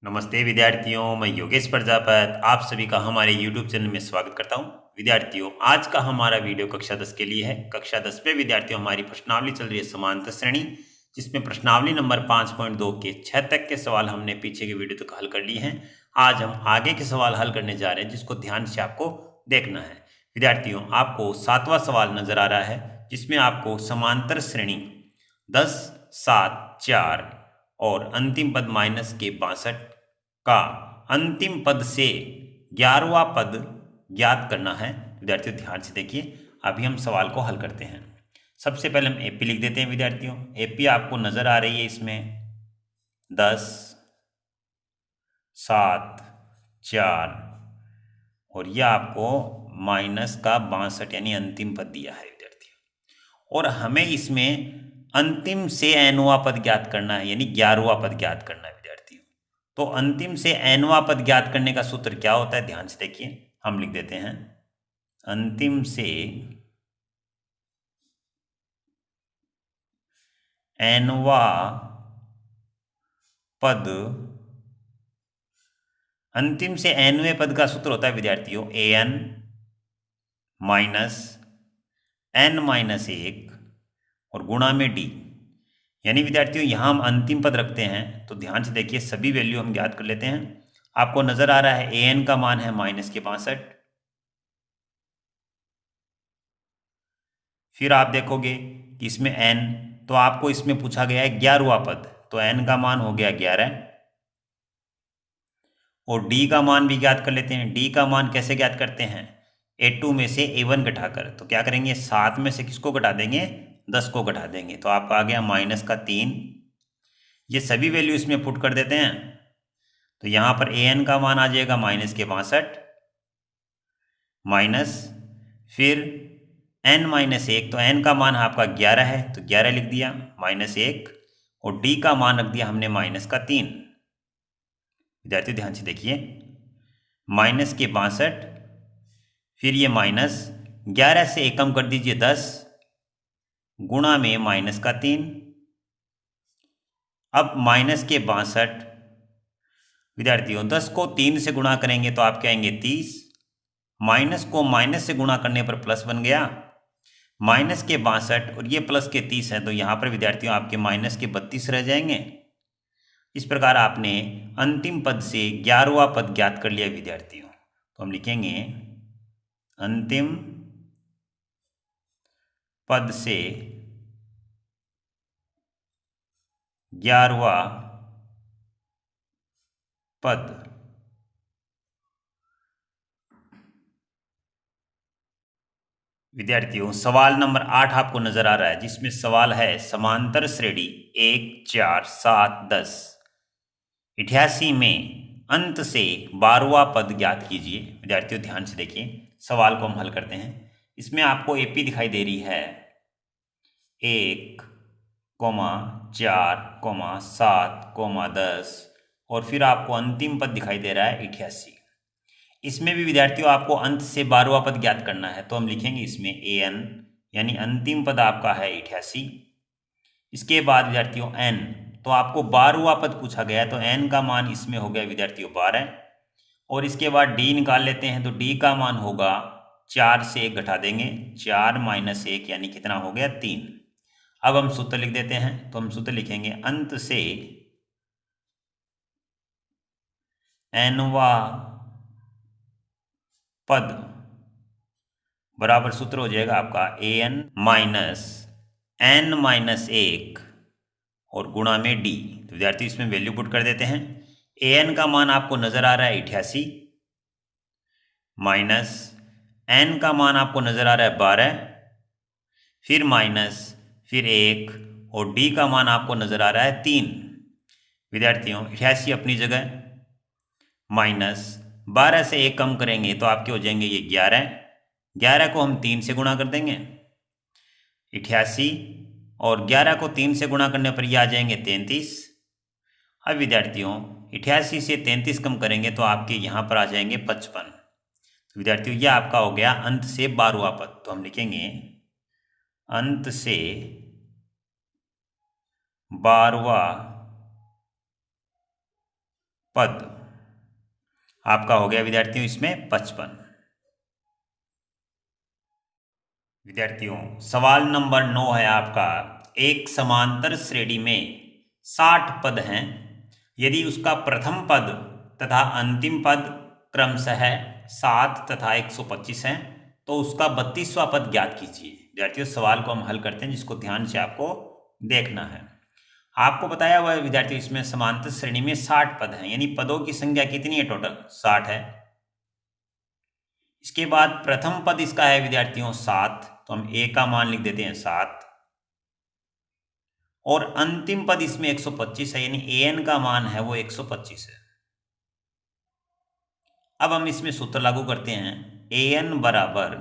नमस्ते विद्यार्थियों, मैं योगेश प्रजापत आप सभी का हमारे YouTube चैनल में स्वागत करता हूं। विद्यार्थियों, आज का हमारा वीडियो कक्षा 10 के लिए है। कक्षा 10 में विद्यार्थियों हमारी प्रश्नावली चल रही है समांतर श्रेणी, जिसमें प्रश्नावली नंबर 5.2 के 6 तक के सवाल हमने पीछे के वीडियो तक हल कर लिए हैं। आज हम आगे के सवाल हल करने जा रहे हैं, जिसको ध्यान से आपको देखना है। विद्यार्थियों, आपको 7वां सवाल नजर आ रहा है, जिसमें आपको समांतर श्रेणी 10, 7, 4 और अंतिम पद माइनस के 62 का अंतिम पद से 11वां पद ज्ञात करना है। विद्यार्थियों ध्यान से देखिए, अभी हम सवाल को हल करते हैं। सबसे पहले हम एपी लिख देते हैं। विद्यार्थियों, एपी आपको नजर आ रही है इसमें 10, 7, 4 और यह आपको माइनस का 62 यानी अंतिम पद दिया है विद्यार्थियों। और हमें इसमें अंतिम से एनवां पद ज्ञात करना है, यानी 11वां पद ज्ञात करना है विद्यार्थियों। तो अंतिम से एनवां पद ज्ञात करने का सूत्र क्या होता है, ध्यान से देखिए। हम लिख देते हैं अंतिम से एनवां पद, अंतिम से एनवें पद का सूत्र होता है विद्यार्थियों an माइनस n माइनस 1 और गुणा में d। यानी विद्यार्थियों यहां हम अंतिम पद रखते हैं, तो ध्यान से देखिए, सभी वैल्यू हम ज्ञात कर लेते हैं। आपको नजर आ रहा है an का मान है माइनस के 62। फिर आप देखोगे कि इसमें n, तो आपको इसमें पूछा गया है 11वां पद, तो n का मान हो गया 11 और d का मान भी ज्ञात कर लेते हैं। d का मान कैसे ज्ञात करते हैं, a2 में से a1 घटाकर। तो क्या करेंगे, 7 में से किसको घटा देंगे, 10 को घटा देंगे, तो आपका आ गया माइनस का 3। ये सभी वैल्यू इसमें पुट कर देते हैं, तो यहां पर an का मान आ जाएगा माइनस के 62 माइनस फिर n माइनस 1, तो n का मान आपका 11 है, तो 11 लिख दिया माइनस 1 और d का मान रख दिया हमने माइनस का 3। विद्यार्थियों ध्यान से देखिए, माइनस के 62 फिर ये माइनस 11 से 1 कम कर दीजिए 10 गुणा में माइनस का 3। अब माइनस के 62 विद्यार्थियों 10 को 3 से गुणा करेंगे तो आप कहेंगे 30, माइनस को माइनस से गुणा करने पर प्लस बन गया। माइनस के 62 और ये प्लस के 30 है, तो यहाँ पर विद्यार्थियों आपके माइनस के 32 रह जाएंगे। इस प्रकार आपने अंतिम पद से 11वां पद ज्ञात कर लिया विद्यार्थियों। तो हम लिखेंगे अंतिम पद से 11वां पद विद्यार्थियों सवाल नंबर 8 आपको नजर आ रहा है, जिसमें सवाल है समांतर श्रेणी 1, 4, 7, 10, 88 में अंत से 12वां पद ज्ञात कीजिए। विद्यार्थियों ध्यान से देखिए, सवाल को हम हल करते हैं। इसमें आपको एपी दिखाई दे रही है 1, 4, 7, 10 और फिर आपको अंतिम पद दिखाई दे रहा है 88। इसमें भी विद्यार्थियों आपको अंत से 12वां पद ज्ञात करना है, तो हम लिखेंगे इसमें an, यानी अंतिम पद आपका है 88। इसके बाद विद्यार्थियों n, तो आपको 12वां पद पूछा गया है, तो n का मान इसमें हो गया विद्यार्थियों 12 और इसके बाद d निकाल लेते हैं, तो d का मान होगा 4 से 1 घटा देंगे, 4 माइनस 1 यानी कितना हो गया 3। अब हम सूत्र लिख देते हैं, तो हम सूत्र लिखेंगे अंत से nवां पद बराबर सूत्र हो जाएगा आपका an माइनस n माइनस 1 और गुणा में d। तो विद्यार्थी इसमें वैल्यू पुट कर देते हैं। an का मान आपको नजर आ रहा है 88 माइनस n का मान आपको नजर आ रहा है 12 फिर माइनस फिर 1 और d का मान आपको नजर आ रहा है 3। विद्यार्थियों 88 अपनी जगह माइनस 12 से 1 कम करेंगे तो आपके हो जाएंगे ये 11 को हम 3 से गुणा कर देंगे 88 और 11 को 3 से गुणा करने पर ये आ जाएंगे 33। अब विद्यार्थियों 88 से 33 कम करेंगे तो आपके यहाँ पर आ जाएंगे 55। तो विद्यार्थियों ये आपका हो गया अंत से 12वां पद। तो हम लिखेंगे अंत से 12वां पद आपका हो गया विद्यार्थियों इसमें 55। विद्यार्थियों सवाल नंबर 9 है आपका, एक समांतर श्रेणी में 60 पद हैं। यदि उसका प्रथम पद तथा अंतिम पद क्रमशः 7 तथा 125 हैं तो उसका 32वां पद ज्ञात कीजिए। विद्यार्थियों सवाल को हम हल करते हैं जिसको ध्यान से आपको देखना है। आपको बताया हुआ है विद्यार्थियों इसमें समांतर श्रेणी में 60 पद हैं, यानी पदों की संख्या कितनी है? टोटल 60 है। इसके बाद प्रथम पद इसका है विद्यार्थियों 7, तो हम ए का मान लिख देते हैं 7, और अंतिम पद इसमें 125 है, यानी an का मान है वो 125 है। अब हम इसमें सूत्र लागू करते हैं, an बराबर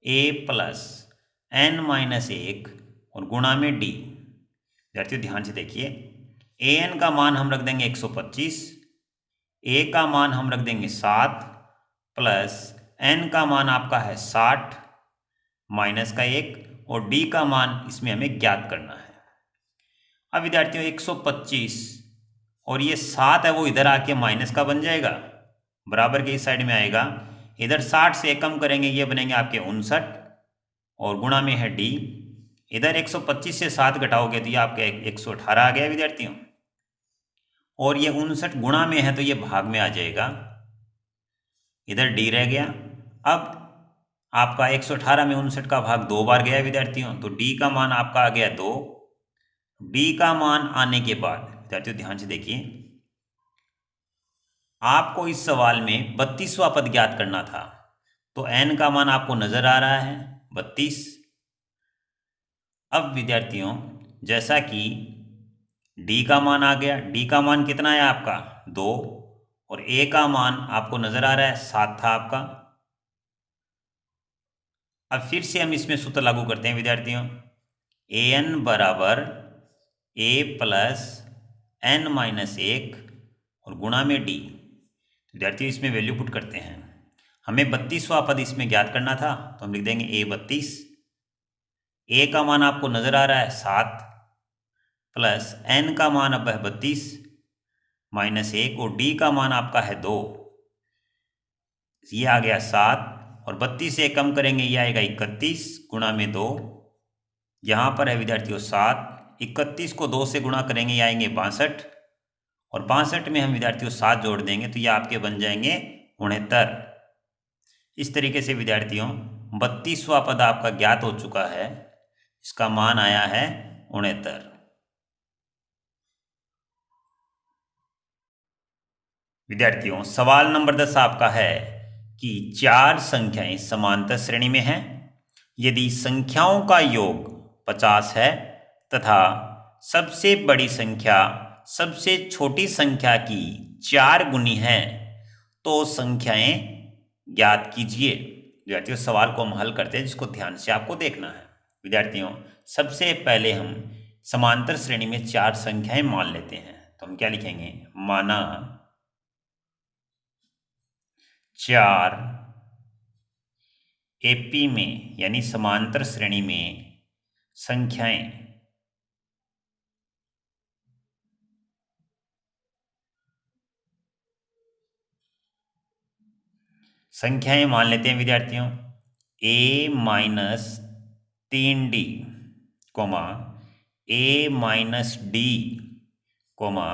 a प्लस n-1 और गुणा में d। विद्यार्थियों ध्यान से देखिए, an का मान हम रख देंगे 125, a का मान हम रख देंगे 7 प्लस n का मान आपका है 60 माइनस का 1 और d का मान इसमें हमें ज्ञात करना है। अब विद्यार्थियों 125 और ये 7 है वो इधर आके माइनस का बन जाएगा, बराबर के इस साइड में आएगा। इधर 60 से कम करेंगे ये बनेंगे आपके 59 और गुणा में है d। इधर 125 से 7 घटाओगे तो ये आपके 118 आ गया विद्यार्थियों, और ये 59 गुणा में है तो ये भाग में आ जाएगा, इधर d रह गया। अब आपका 118 में 59 का भाग 2 बार गया विद्यार्थियों, तो d का मान आपका आ गया 2। d का मान आने के बाद विद्यार्थियों ध्यान से देखिए, आपको इस सवाल में 32वां पद ज्ञात करना था, तो n का मान आपको नजर आ रहा है 32। अब विद्यार्थियों जैसा कि d का मान आ गया, d का मान कितना है आपका 2 और a का मान आपको नजर आ रहा है 7 था आपका। अब फिर से हम इसमें सूत्र लागू करते हैं विद्यार्थियों, an बराबर a प्लस n-1 और गुणा में d। विद्यार्थियों इसमें वैल्यू पुट करते हैं, हमें 32वां पद इसमें ज्ञात करना था, तो हम लिख देंगे a 32। a का मान आपको नजर आ रहा है 7 प्लस n का मान अब है 32 माइनस 1 और d का मान आपका है 2, ये आ गया 7 और 32 से कम करेंगे ये आएगा 31 गुणा में 2। यहाँ पर है विद्यार्थियों 7, 31 को 2 से गुणा करेंगे ये आएंगे 62 और 62 में हम विद्यार्थियों 7 जोड़ देंगे तो ये आपके बन जाएंगे 69। इस तरीके से विद्यार्थियों 32वां पद आपका ज्ञात हो चुका है, इसका मान आया है 69। विद्यार्थियों सवाल नंबर 10 आपका है कि 4 संख्याएं समांतर श्रेणी में हैं। यदि संख्याओं का योग 50 है तथा सबसे बड़ी संख्या सबसे छोटी संख्या की 4 गुनी है तो संख्याएं ज्ञात कीजिए। विद्यार्थियों सवाल को हम हल करते हैं जिसको ध्यान से आपको देखना है। विद्यार्थियों सबसे पहले हम समांतर श्रेणी में 4 संख्याएं मान लेते हैं, तो हम क्या लिखेंगे, माना 4 एपी में यानी समांतर श्रेणी में संख्याएं मान लेते हैं विद्यार्थियों, a-3d coma a-d coma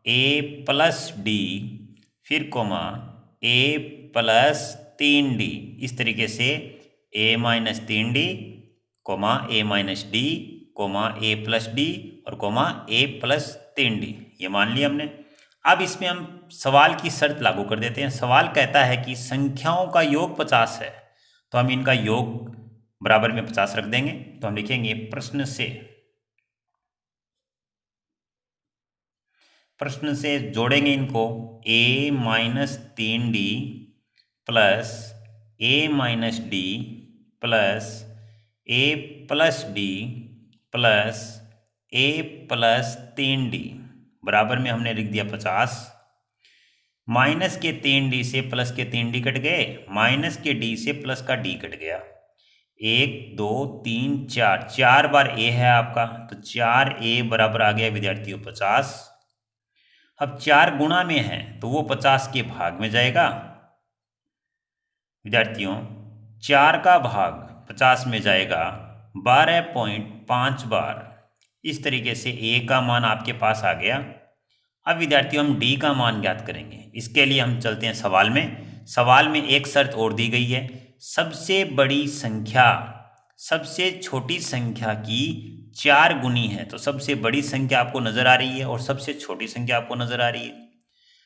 a+d फिर कोमा a+3d। इस तरीके से a-3d coma a-d coma a+d और कोमा a+3d ये मान लिया हमने। अब इसमें हम सवाल की शर्त लागू कर देते हैं। सवाल कहता है कि संख्याओं का योग 50 है, तो हम इनका योग बराबर में 50 रख देंगे, तो हम लिखेंगे प्रश्न से जोड़ेंगे इनको a-3d plus a-d plus a+d plus a+3d बराबर में हमने लिख दिया 50। माइनस के 3d से प्लस के 3d कट गए, माइनस के d से प्लस का d कट गया। 1 2 3 4 4 बार a है आपका, तो 4a बराबर आ गया विद्यार्थियों 50। अब 4 गुणा में है तो वो 50 के भाग में जाएगा। विद्यार्थियों 4 का भाग 50 में जाएगा 12.5 बार। इस तरीके से ए का मान आपके पास आ गया। अब विद्यार्थियों हम डी का मान ज्ञात करेंगे। इसके लिए हम चलते हैं सवाल में। सवाल में एक शर्त और दी गई है, सबसे बड़ी संख्या सबसे छोटी संख्या की 4 गुनी है। तो सबसे बड़ी संख्या आपको नजर आ रही है और सबसे छोटी संख्या आपको नजर आ रही है।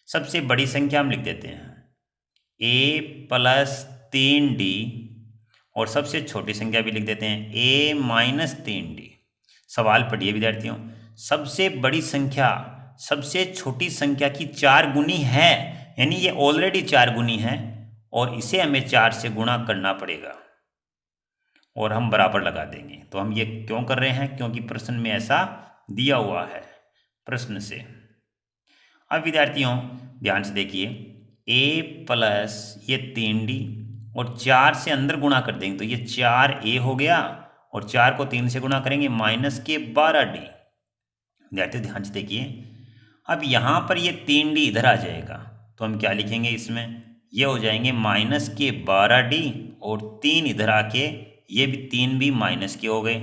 सबसे बड़ी संख्या हम लिख देते हैं a + 3d और सबसे छोटी संख्या भी लिख देते हैं a - 3d। सवाल पढ़िए विद्यार्थियों, सबसे बड़ी संख्या सबसे छोटी संख्या की 4 गुनी है, यानी ये ऑलरेडी 4 गुनी है और इसे हमें 4 से गुणा करना पड़ेगा और हम बराबर लगा देंगे। तो हम ये क्यों कर रहे हैं? क्योंकि प्रश्न में ऐसा दिया हुआ है प्रश्न से। अब विद्यार्थियों ध्यान से देखिए, a + ये 3d और 4 से अंदर गुणा कर देंगे तो ये 4a हो गया और 4 को 3 से गुणा करेंगे -12d। विद्यार्थियों ध्यान से देखिए, अब यहाँ पर ये 3d इधर आ जाएगा तो हम क्या लिखेंगे इसमें? ये हो जाएंगे -12d और 3 इधर आके ये भी 3 भी माइनस के हो गए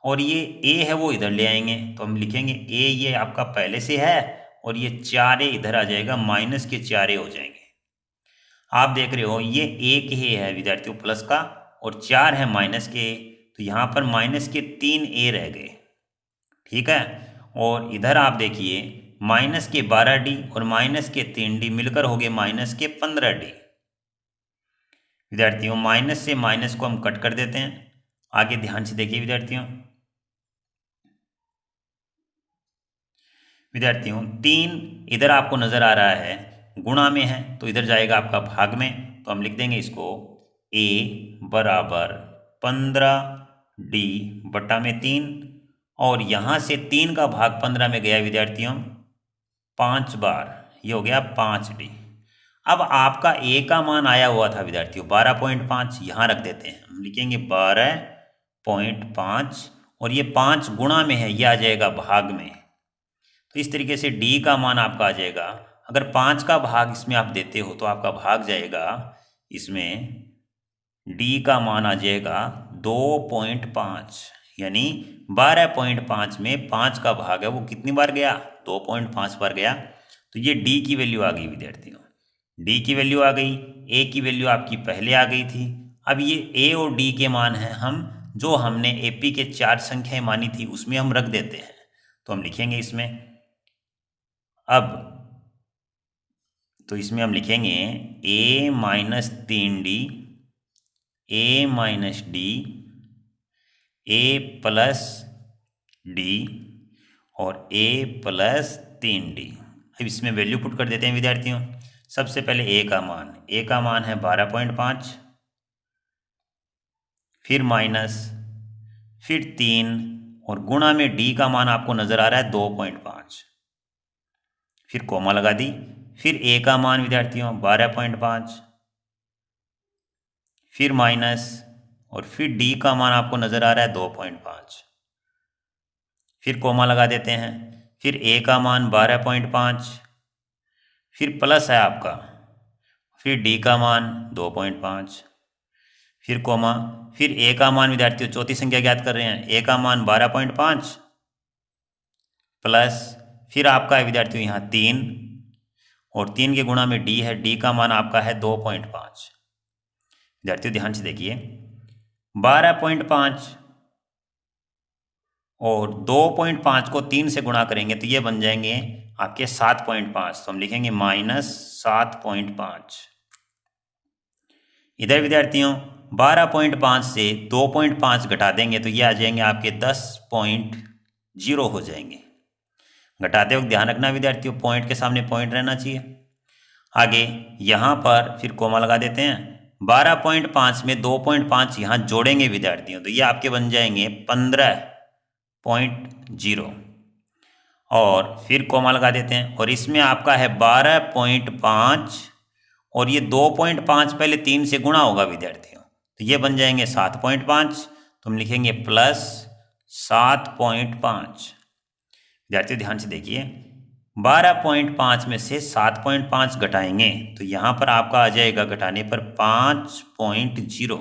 और ये a है वो इधर ले आएंगे तो हम लिखेंगे a ये आपका पहले से है और ये 4a इधर आ जाएगा -4a हो जाएंगे। आप देख रहे हो ये एक ही है विद्यार्थियों प्लस का और 4 है माइनस के, तो यहाँ पर -3a रह गए। ठीक है, और इधर आप देखिए -12d और -3d मिलकर हो गए -15d। विद्यार्थियों माइनस से माइनस को हम कट कर देते हैं। आगे ध्यान से देखिए विद्यार्थियों 3 इधर आपको नजर आ रहा है गुणा में है तो इधर जाएगा आपका भाग में, तो हम लिख देंगे इसको a = 15d बटा में 3 और यहाँ से 3 का भाग 15 में गया विद्यार्थियों 5 बार, ये हो गया 5d। अब आपका a का मान आया हुआ था विद्यार्थियों 12.5, यहाँ रख देते हैं। हम लिखेंगे 12.5 और ये 5 गुणा में है, ये आ जाएगा भाग में। तो इस तरीके से d का मान आपका आ जाएगा। अगर 5 का भाग इसमें आप देते हो तो आपका भाग जाएगा, इसमें d का मान आ जाएगा 2.5, यानी 12.5 में 5 का भाग है वो कितनी बार गया? 2.5 बार गया। तो ये d की वैल्यू आ गई विद्यार्थियों, d की वैल्यू आ गई। a की वैल्यू आपकी पहले आ गई थी। अब ये a और d के मान हैं, हम जो हमने AP के 4 संख्याएं मानी थी उसमें हम रख देते हैं। तो हम लिखेंगे इसमें, अब तो इसमें हम लिखेंगे a - 3d a - d a + d और a + 3d। अब इसमें वैल्यू पुट कर देते हैं विद्यार्थियों। सबसे पहले a का मान है 12.5, फिर माइनस, फिर 3 और गुणा में d का मान आपको नजर आ रहा है 2.5, फिर कोमा लगा दी, फिर a का मान विद्यार्थियों 12.5, फिर माइनस और फिर d का मान आपको नजर आ रहा है 2.5, फिर कोमा लगा देते हैं, फिर a का मान 12.5, फिर प्लस है आपका, फिर d का मान 2.5, फिर कोमा, फिर a का मान विद्यार्थियों चौथी संख्या ज्ञात कर रहे हैं, a का मान 12.5 प्लस, फिर आपका है विद्यार्थियों यहाँ 3 और 3 के गुणा में d है, d का मान आपका है 2.5। विद्यार्थियों ध्यान से देखिए 12.5 और 2.5 को 3 से गुणा करेंगे तो ये बन जाएंगे आपके 7.5, तो हम लिखेंगे -7.5। इधर विद्यार्थियों 12.5 से 2.5 घटा देंगे तो ये आ जाएंगे आपके 10.0 हो जाएंगे। घटाते वक्त ध्यान रखना विद्यार्थियों पॉइंट के सामने पॉइंट रहना चाहिए। आगे यहाँ पर फिर कोमा लगा देते हैं, 12.5 में 2.5 यहाँ जोड़ेंगे विद्यार्थियों तो ये आपके बन जाएंगे 15.0 और फिर कोमा लगा देते हैं और इसमें आपका है 12.5 और ये 2.5 पहले 3 से गुणा होगा विद्यार्थियों तो ये बन जाएंगे 7.5, तो हम लिखेंगे +7.5। विद्यार्थियों ध्यान से देखिए 12.5 में से 7.5 घटाएंगे तो यहाँ पर आपका आ जाएगा घटाने पर 5.0,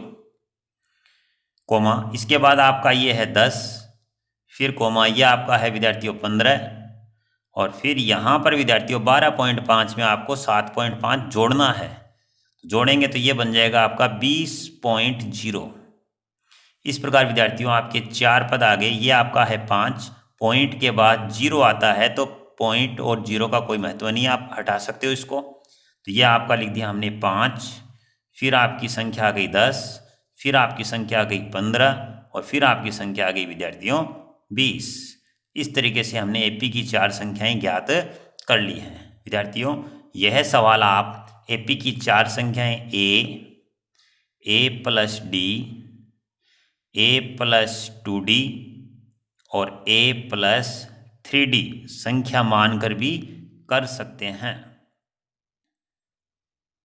कोमा इसके बाद आपका ये है 10, फिर कोमा ये आपका है विद्यार्थियों 15, और फिर यहाँ पर विद्यार्थियों 12.5 में आपको 7.5 जोड़ना है। जोड़ेंगे तो ये बन जाएगा आपका 20.0। इस प्रकार विद्यार्थियों आपके 4 पद आ गए। ये आपका है 5, पॉइंट के बाद 0 आता है तो पॉइंट और 0 का कोई महत्व नहीं, आप हटा सकते हो इसको। तो ये आपका लिख दिया हमने 5, फिर आपकी संख्या आ गई 10, फिर आपकी संख्या आ गई 15, और फिर आपकी संख्या आ गई विद्यार्थियों 20। इस तरीके से हमने एपी की 4 संख्याएं ज्ञात कर ली हैं। विद्यार्थियों यह सवाल आप एपी की 4 संख्याएं ए प्लस डी, ए प्लस 2d और a प्लस 3d संख्या मानकर भी कर सकते हैं।